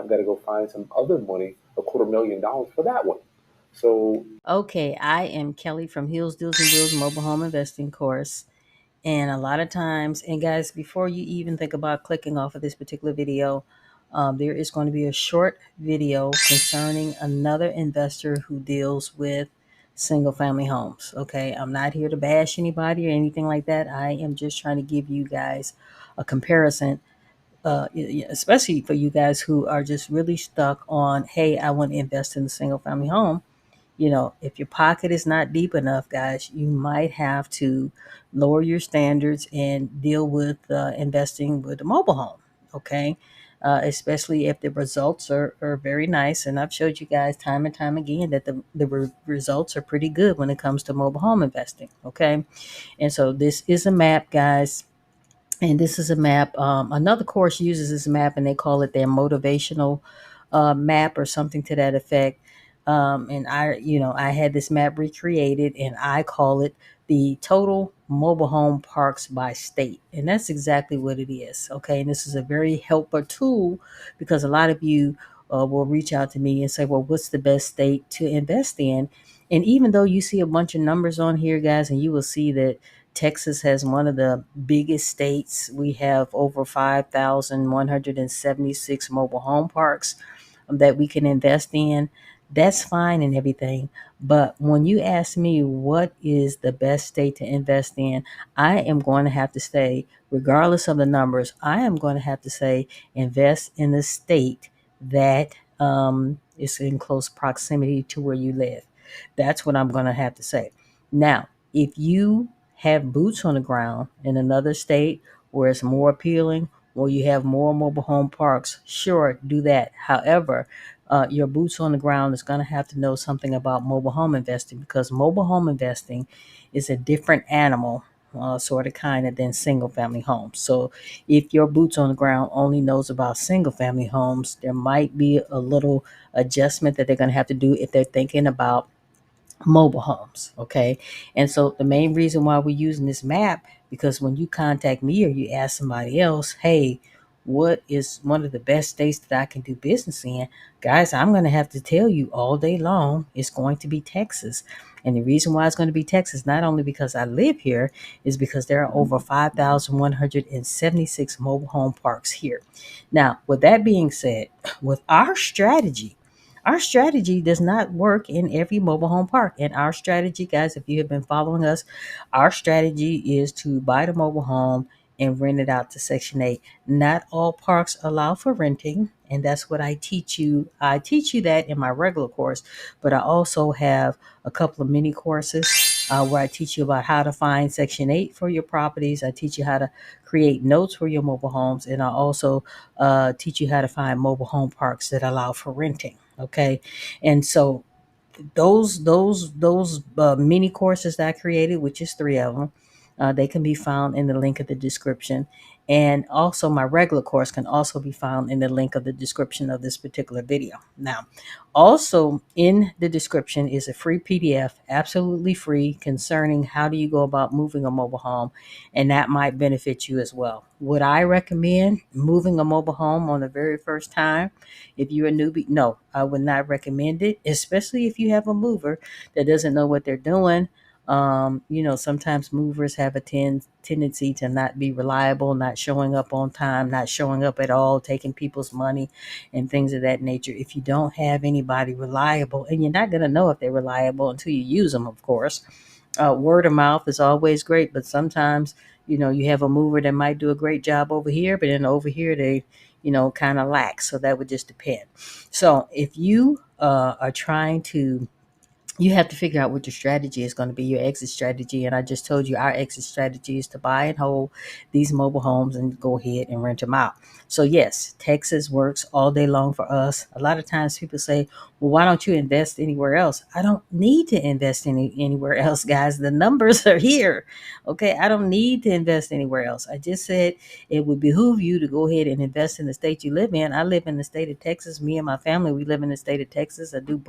I've got to go find some other money, $250,000 for that one. So Okay, I am Kelly from Hills, Deals, and Deals Mobile Home Investing course. And a lot of times, and guys, before you even think about clicking off of this particular video, there is going to be a short video concerning another investor who deals with single family homes. Okay, I'm not here to bash anybody or anything like that. I am just trying to give you guys a comparison, especially for you guys who are just really stuck on, hey, I want to invest in a single family home. If your pocket is not deep enough, guys, you might have to lower your standards and deal with investing with a mobile home. Okay. Especially if the results are very nice. And I've showed you guys time and time again that the results are pretty good when it comes to mobile home investing. Okay. And so this is a map, guys. And this is a map. Another course uses this map and they call it their motivational map or something to that effect. And I had this map recreated and I call it the total mobile home parks by state. And that's exactly what it is. Okay. And this is a very helpful tool because a lot of you will reach out to me and say, well, what's the best state to invest in? And even though you see a bunch of numbers on here, guys, and you will see that Texas has one of the biggest states. We have over 5,176 mobile home parks that we can invest in. That's fine and everything. But when you ask me what is the best state to invest in, I am going to have to say, regardless of the numbers, I am going to have to say invest in the state that is in close proximity to where you live. That's what I'm going to have to say. Now, if you have boots on the ground in another state where it's more appealing, or you have more mobile home parks, sure, do that. However, your boots on the ground is going to have to know something about mobile home investing because mobile home investing is a different animal, sort of kind of than single family homes. So if your boots on the ground only knows about single family homes, there might be a little adjustment that they're going to have to do if they're thinking about mobile homes. Okay. And so the main reason why we're using this map, because when you contact me or you ask somebody else, hey, what is one of the best states that I can do business in? Guys, I'm going to have to tell you all day long, it's going to be Texas. And the reason why it's going to be Texas, not only because I live here, is because there are over 5,176 mobile home parks here. Now, with that being said, with our strategy does not work in every mobile home park. And our strategy, guys, if you have been following us, our strategy is to buy the mobile home and rent it out to Section 8. Not all parks allow for renting, and that's what I teach you. I teach you that in my regular course, but I also have a couple of mini courses where I teach you about how to find Section 8 for your properties. I teach you how to create notes for your mobile homes, and I also teach you how to find mobile home parks that allow for renting. Okay. And so those mini courses that I created, which is three of them, they can be found in the link of the description. And also my regular course can also be found in the link of the description of this particular video. Now, also in the description is a free PDF, absolutely free, concerning how do you go about moving a mobile home, and that might benefit you as well. Would I recommend moving a mobile home on the very first time? If you're a newbie, no, I would not recommend it, especially if you have a mover that doesn't know what they're doing. Sometimes movers have a tendency to not be reliable, not showing up on time, not showing up at all, taking people's money and things of that nature. If you don't have anybody reliable, and you're not going to know if they're reliable until you use them, of course. Word of mouth is always great, but sometimes, you have a mover that might do a great job over here, but then over here they, kind of lack. So that would just depend. So if you are trying to you have to figure out what your strategy is going to be, your exit strategy. And I just told you our exit strategy is to buy and hold these mobile homes and go ahead and rent them out. So yes, Texas works all day long for us. A lot of times people say, well, why don't you invest anywhere else? I don't need to invest anywhere else, guys. The numbers are here. Okay. I don't need to invest anywhere else. I just said it would behoove you to go ahead and invest in the state you live in. I live in the state of Texas. Me and my family, we live in the state of Texas. I do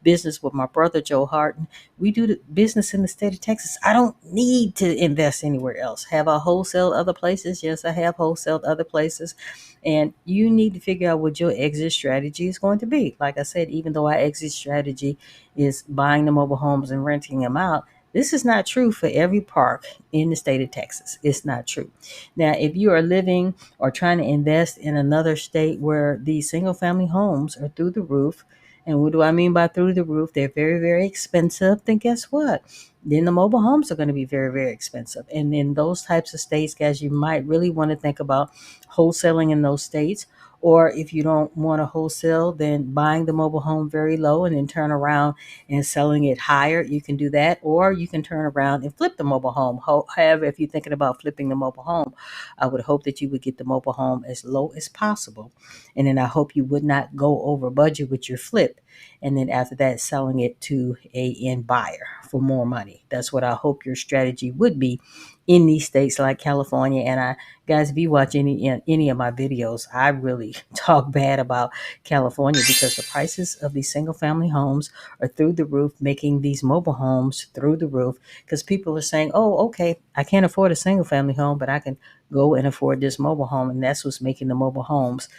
business with my brother Joe Harden. We do the business in the state of Texas. I don't need to invest anywhere else. Have I wholesaled other places? Yes, I have wholesaled other places. And you need to figure out what your exit strategy is going to be. Like I said, even though our exit strategy is buying the mobile homes and renting them out, this is not true for every park in the state of Texas. It's not true. Now, if you are living or trying to invest in another state where these single family homes are through the roof, and what do I mean by through the roof? They're very, very expensive. Then guess what? Then the mobile homes are going to be very, very expensive. And in those types of states, guys, you might really want to think about wholesaling in those states. Or if you don't want to wholesale, then buying the mobile home very low and then turn around and selling it higher. You can do that. Or you can turn around and flip the mobile home. However, if you're thinking about flipping the mobile home, I would hope that you would get the mobile home as low as possible. And then I hope you would not go over budget with your flip. And then after that, selling it to a end buyer for more money. That's what I hope your strategy would be in these states like California. And I, guys, if you watch any of my videos, I really talk bad about California because the prices of these single family homes are through the roof, making these mobile homes through the roof because people are saying, oh, okay, I can't afford a single family home, but I can go and afford this mobile home. And that's what's making the mobile homes,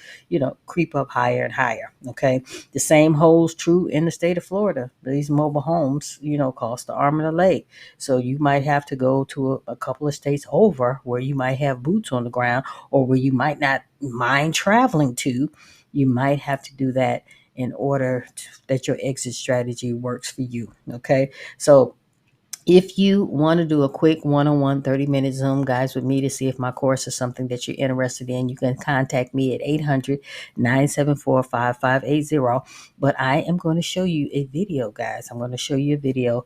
creep up higher and higher. Okay. The same holds true in the state of Florida. These mobile homes, cost the arm and a leg. So you might have to go to a couple of states over where you might have boots on the ground or where you might not mind traveling to. You might have to do that in order that your exit strategy works for you. Okay. So if you want to do a quick one-on-one 30-minute Zoom, guys, with me to see if my course is something that you're interested in, you can contact me at 800-974-5580. But I am going to show you a video, guys. I'm going to show you a video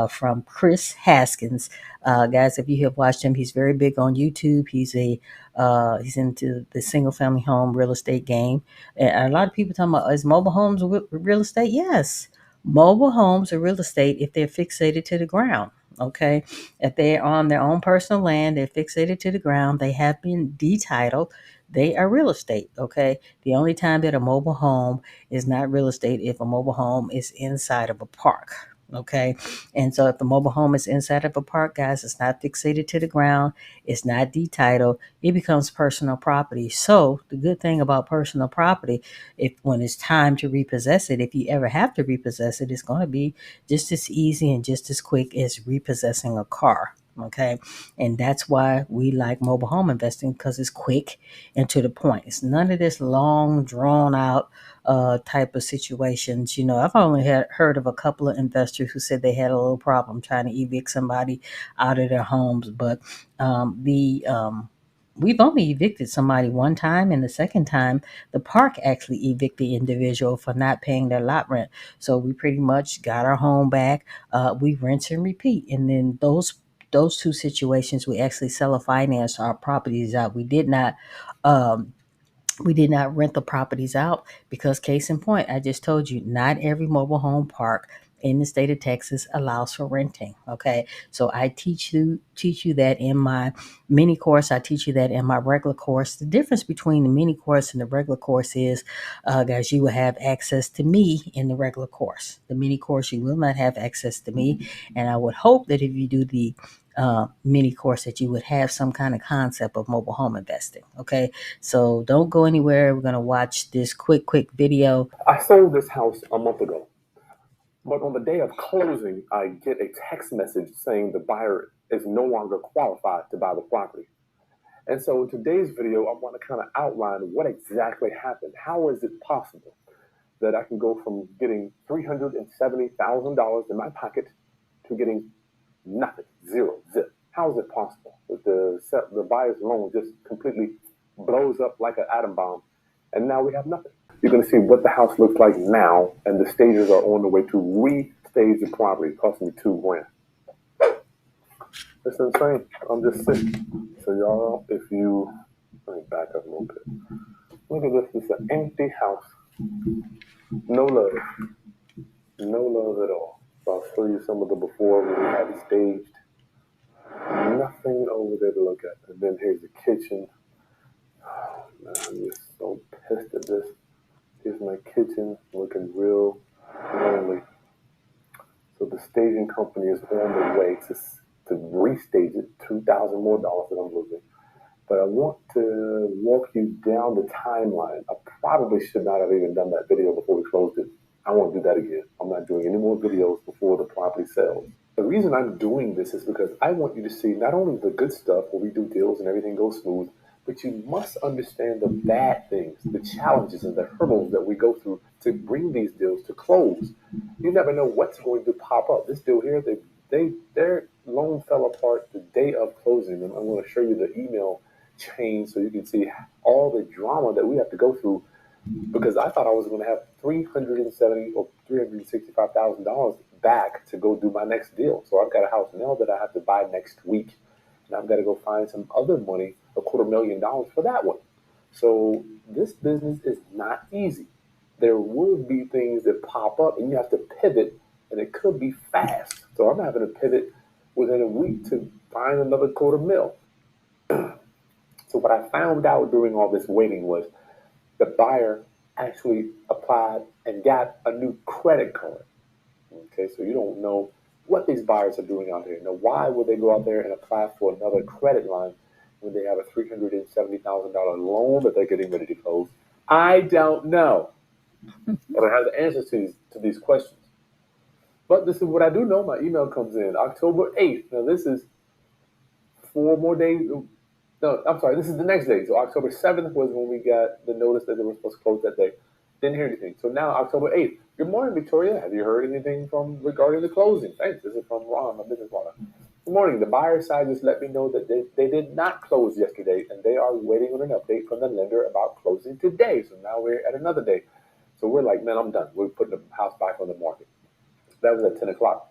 from Chris Haskins. Guys, if you have watched him, he's very big on YouTube. He's into the single family home real estate game. And a lot of people talking about, is mobile homes real estate? Yes. Mobile homes are real estate if they're fixated to the ground. Okay. If they're on their own personal land, they're fixated to the ground, they have been detitled, they are real estate. Okay. The only time that a mobile home is not real estate if a mobile home is inside of a park. Okay. And so if the mobile home is inside of a park, guys, it's not fixated to the ground, it's not detitled, it becomes personal property. So the good thing about personal property, if when it's time to repossess it, if you ever have to repossess it, it's going to be just as easy and just as quick as repossessing a car. Okay. And that's why we like mobile home investing, because it's quick and to the point. It's none of this long, drawn out type of situations. I've only heard of a couple of investors who said they had a little problem trying to evict somebody out of their homes. But we've only evicted somebody one time, and the second time, the park actually evicted the individual for not paying their lot rent. So we pretty much got our home back. We rinse and repeat, and then those two situations, we actually seller finance our properties out. Um, we did not rent the properties out because, case in point, I just told you, not every mobile home park in the state of Texas allows for renting. Okay. So I teach you that in my mini course. I teach you that in my regular course. The difference between the mini course and the regular course is, guys, you will have access to me in the regular course. The mini course, you will not have access to me. And I would hope that if you do the mini course, that you would have some kind of concept of mobile home investing. Okay. So don't go anywhere. We're going to watch this quick video. I sold this house a month ago, but on the day of closing, I get a text message saying the buyer is no longer qualified to buy the property. And so in today's video, I want to kind of outline what exactly happened. How is it possible that I can go from getting $370,000 in my pocket to getting nothing, zero, zip? How is it possible that the buyer's loan just completely blows up like an atom bomb, and now we have nothing? You're going to see what the house looks like now, and the stages are on the way to restage the property. It cost me $2,000. It's insane. I'm just sitting. So y'all, if you let me back up a little bit. Look at this. It's an empty house. No love. No love at all. So I'll show you some of the before when we had it staged. Nothing over there to look at. And then here's the kitchen. Oh, man, I'm just so pissed at this. Here's my kitchen looking real lonely. So the staging company is on the way to restage it, $2,000 more that I'm losing. But I want to walk you down the timeline. I probably should not have even done that video before we closed it. I won't do that again. I'm not doing any more videos before the property sells. The reason I'm doing this is because I want you to see not only the good stuff where we do deals and everything goes smooth, but you must understand the bad things, the challenges and the hurdles that we go through to bring these deals to close. You never know what's going to pop up. This deal here, their loan fell apart the day of closing, and I'm going to show you the email chain so you can see all the drama that we have to go through. Because I thought I was going to have $370 or $365,000 back to go do my next deal. So I've got a house now that I have to buy next week, and I've got to go find some other money, $250,000 for that one. So this business is not easy. There will be things that pop up, and you have to pivot, and it could be fast. So I'm having to pivot within a week to find another $250,000. So what I found out during all this waiting was the buyer actually applied and got a new credit card. Okay, so you don't know what these buyers are doing out there. Now, why would they go out there and apply for another credit line when they have a $370,000 loan that they're getting ready to close? I don't know. I don't have the answers to these questions. But this is what I do know. My email comes in October 8th. Now, this is 4 more days. No, I'm sorry. This is the next day. So October 7th was when we got the notice that they were supposed to close that day. Didn't hear anything. So now October 8th. Good morning, Victoria. Have you heard anything from regarding the closing? Thanks. This is from Ron, my business partner. Good morning. The buyer side just let me know that they did not close yesterday, and they are waiting on an update from the lender about closing today. So now we're at another day. So we're like, man, I'm done. We're putting the house back on the market. That was at 10 o'clock.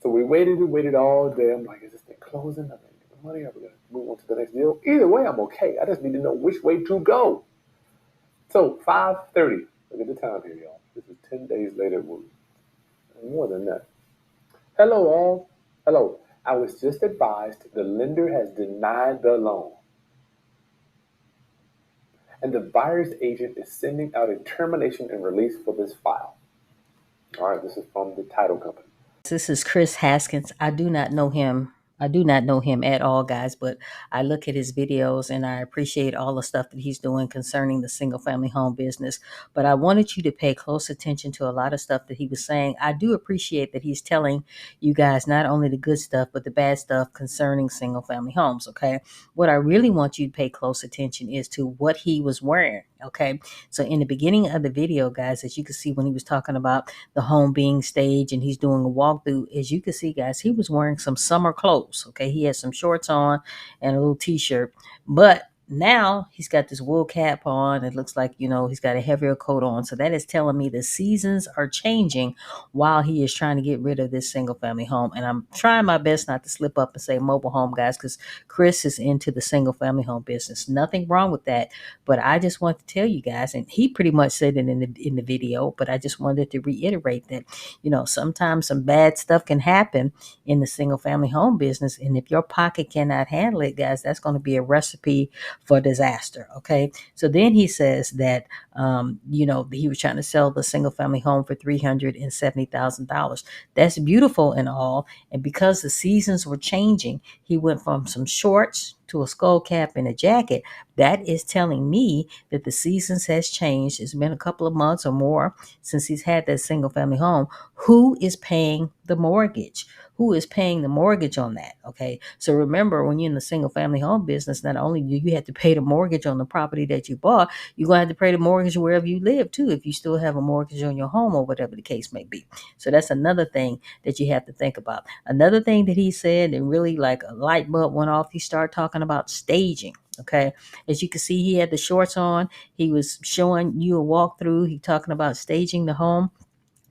So we waited all day. I'm like, is this thing closing? I'm going to get the money. Are we going to move on to the next deal? Either way, I'm okay. I just need to know which way to go. So 5:30. Look at the time here, y'all. This is 10 days later. More than that. Hello, all. Hello. I was just advised the lender has denied the loan, and the buyer's agent is sending out a termination and release for this file. All right, this is from the title company. This is Chris Haskins. I do not know him. I do not know him at all, guys, but I look at his videos and I appreciate all the stuff that he's doing concerning the single family home business. But I wanted you to pay close attention to a lot of stuff that he was saying. I do appreciate that he's telling you guys not only the good stuff, but the bad stuff concerning single family homes. Okay. What I really want you to pay close attention is to what he was wearing. Okay. So in the beginning of the video, guys, as you can see when he was talking about the home being staged and he's doing a walkthrough, as you can see, guys, he was wearing some summer clothes. Okay, he had some shorts on and a little t-shirt, but now he's got this wool cap on. It looks like, he's got a heavier coat on. So that is telling me the seasons are changing while he is trying to get rid of this single family home. And I'm trying my best not to slip up and say mobile home, guys, because Chris is into the single family home business. Nothing wrong with that. But I just want to tell you guys, and he pretty much said it in the video, but I just wanted to reiterate that, sometimes some bad stuff can happen in the single family home business. And if your pocket cannot handle it, guys, that's going to be a recipe for disaster. Okay. So then he says that, he was trying to sell the single family home for $370,000. That's beautiful and all. And because the seasons were changing, he went from some shorts to a skull cap and a jacket. That is telling me that the seasons has changed. It's been a couple of months or more since he's had that single family home. Who is paying the mortgage? Who is paying the mortgage on that? Okay. So remember, when you're in the single family home business, not only do you have to pay the mortgage on the property that you bought, you're going to have to pay the mortgage wherever you live too, if you still have a mortgage on your home or whatever the case may be. So that's another thing that you have to think about. Another thing that he said, and really like a light bulb went off, he started talking about staging. Okay. As you can see, he had the shorts on. He was showing you a walkthrough. He talking about staging the home.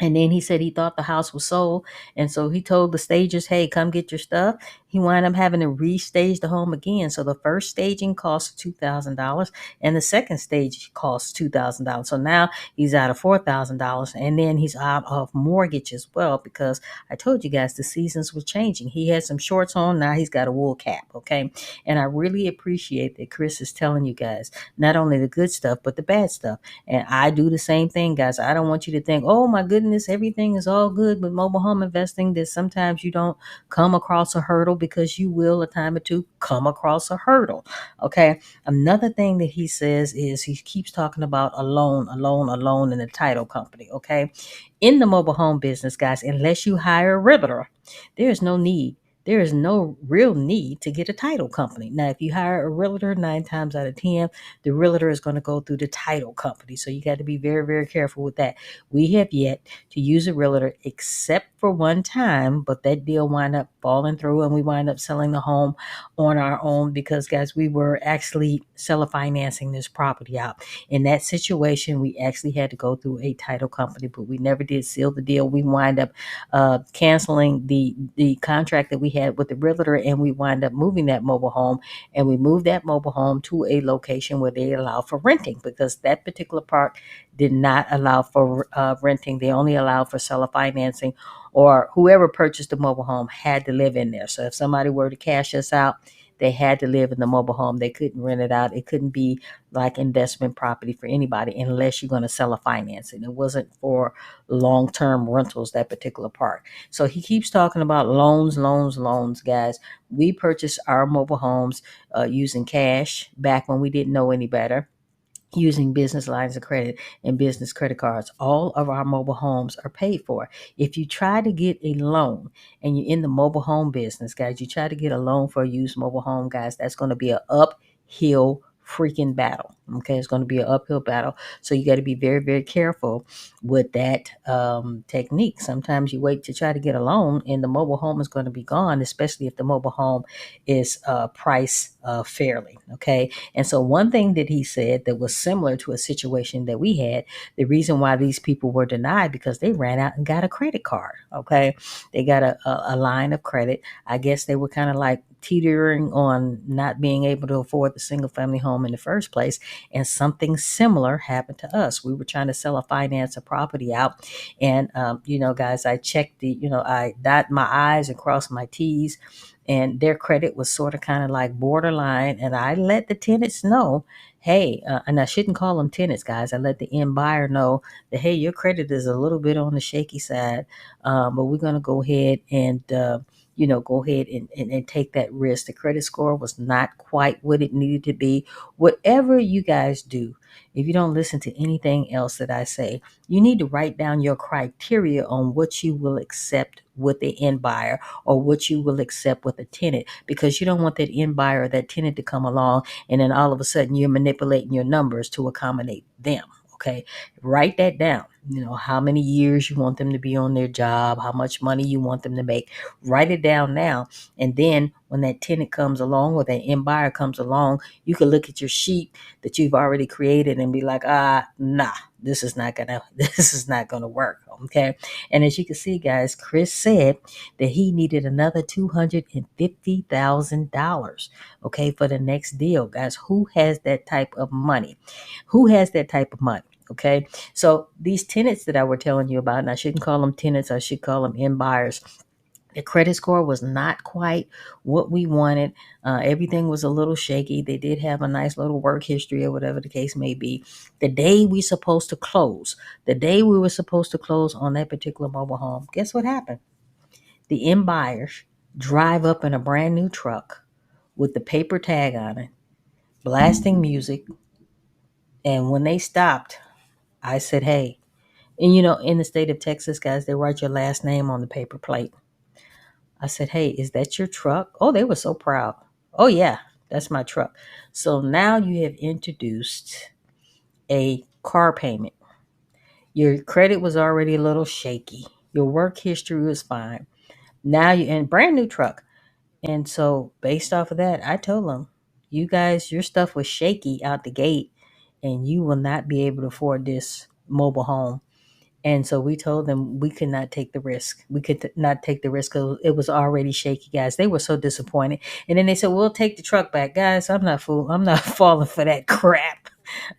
And then he said he thought the house was sold. And so he told the stagers, hey, come get your stuff. He wound up having to restage the home again. So the first staging cost $2,000 and the second stage cost $2,000. So now he's out of $4,000 and then he's out of mortgage as well, because I told you guys the seasons were changing. He had some shorts on. Now he's got a wool cap. Okay. And I really appreciate that Chris is telling you guys not only the good stuff, but the bad stuff. And I do the same thing, guys. I don't want you to think, oh my goodness, goodness, everything is all good with mobile home investing, that sometimes you don't come across a hurdle, because you will a time or two come across a hurdle. Okay. Another thing that he says is he keeps talking about a loan, a loan in the title company. Okay. In the mobile home business, guys, unless you hire a realtor, there's no need. There is no real need to get a title company. Now, if you hire a realtor, 9 times out of 10, the realtor is going to go through the title company. So you got to be very, very careful with that. We have yet to use a realtor except for one time, but that deal wound up falling through and we wind up selling the home on our own because, guys, we were actually seller financing this property out. In that situation, we actually had to go through a title company, but we never did seal the deal. We wind up canceling the contract that we had with the realtor, and we wind up moving that mobile home, and we moved that mobile home to a location where they allow for renting, because that particular part did not allow for renting. They only allowed for seller financing, or whoever purchased the mobile home had to live in there. So if somebody were to cash us out, they had to live in the mobile home. They couldn't rent it out. It couldn't be like investment property for anybody unless you're going to sell a financing. It wasn't for long-term rentals, that particular part. So he keeps talking about loans, loans, loans, guys. We purchased our mobile homes using cash back when we didn't know any better, using business lines of credit and business credit cards. All of our mobile homes are paid for. If you try to get a loan and you're in the mobile home business, guys, you try to get a loan for a used mobile home, guys, that's going to be an uphill freaking battle. Okay, it's going to be an uphill battle. So you got to be very, very careful with that technique. Sometimes you wait to try to get a loan and the mobile home is going to be gone, especially if the mobile home is priced fairly. Okay. And so one thing that he said that was similar to a situation that we had, the reason why these people were denied, because they ran out and got a credit card. Okay. They got a line of credit. I guess they were kind of like teetering on not being able to afford the single family home in the first place. And something similar happened to us. We were trying to sell a finance a property out. And, guys, I checked I dot my I's and crossed my T's, and their credit was sort of kind of like borderline. And I let the tenants know, hey, and I shouldn't call them tenants, guys. I let the end buyer know that, hey, your credit is a little bit on the shaky side, but we're going to go ahead and, go ahead and take that risk. The credit score was not quite what it needed to be. Whatever you guys do, if you don't listen to anything else that I say, you need to write down your criteria on what you will accept with the end buyer or what you will accept with a tenant, because you don't want that end buyer or that tenant to come along and then all of a sudden you're manipulating your numbers to accommodate them. Okay, write that down. How many years you want them to be on their job, how much money you want them to make. Write it down now. And then when that tenant comes along or that end buyer comes along, you can look at your sheet that you've already created and be like, nah, this is not gonna work. Okay. And as you can see, guys, Chris said that he needed another $250,000, okay, for the next deal. Guys, who has that type of money? Who has that type of money? Okay. So these tenants that I were telling you about, and I shouldn't call them tenants, I should call them end buyers. The credit score was not quite what we wanted. Everything was a little shaky. They did have a nice little work history or whatever the case may be. The day we were supposed to close on that particular mobile home, guess what happened? The end buyers drive up in a brand new truck with the paper tag on it, blasting music. And when they stopped, I said, hey, and in the state of Texas, guys, they write your last name on the paper plate. I said, hey, is that your truck? Oh, they were so proud. Oh, yeah, that's my truck. So now you have introduced a car payment. Your credit was already a little shaky. Your work history was fine. Now you're in a brand new truck. And so based off of that, I told them, you guys, your stuff was shaky out the gate and you will not be able to afford this mobile home. And so we told them we could not take the risk. We could not take the risk because it was already shaky, guys. They were so disappointed. And then they said, we'll take the truck back. Guys, I'm not fool. I'm not falling for that crap.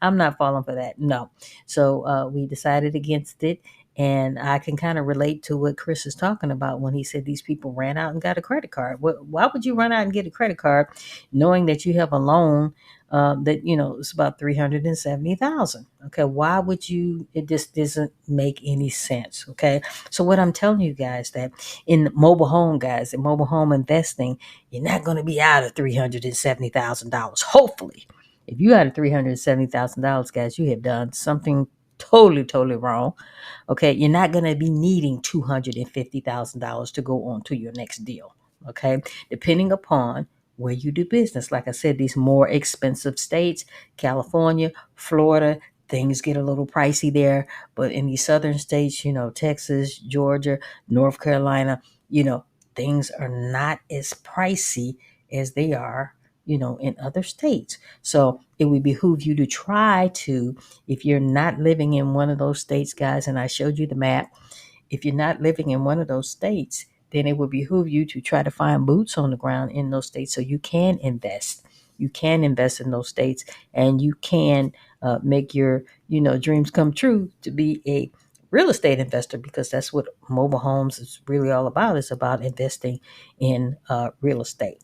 I'm not falling for that. No. So we decided against it. And I can kind of relate to what Chris is talking about when he said these people ran out and got a credit card. Why would you run out and get a credit card knowing that you have a loan that, it's about 370,000? Okay. Why would you? It just doesn't make any sense. Okay. So what I'm telling you guys, that in mobile home, guys, in mobile home investing, you're not going to be out of $370,000. Hopefully. If you out of $370,000, guys, you have done something totally wrong. Okay, you're not going to be needing $250,000 to go on to your next deal. Okay, depending upon where you do business. Like I said, these more expensive states, California, Florida, things get a little pricey there. But in these southern states, Texas, Georgia, North Carolina, things are not as pricey as they are, in other states. So it would behoove you to try to, if you're not living in one of those states, guys, and I showed you the map, if you're not living in one of those states, then it would behoove you to try to find boots on the ground in those states so you can invest. You can invest in those states, and you can make your, dreams come true to be a real estate investor, because that's what mobile homes is really all about. It's about investing in real estate.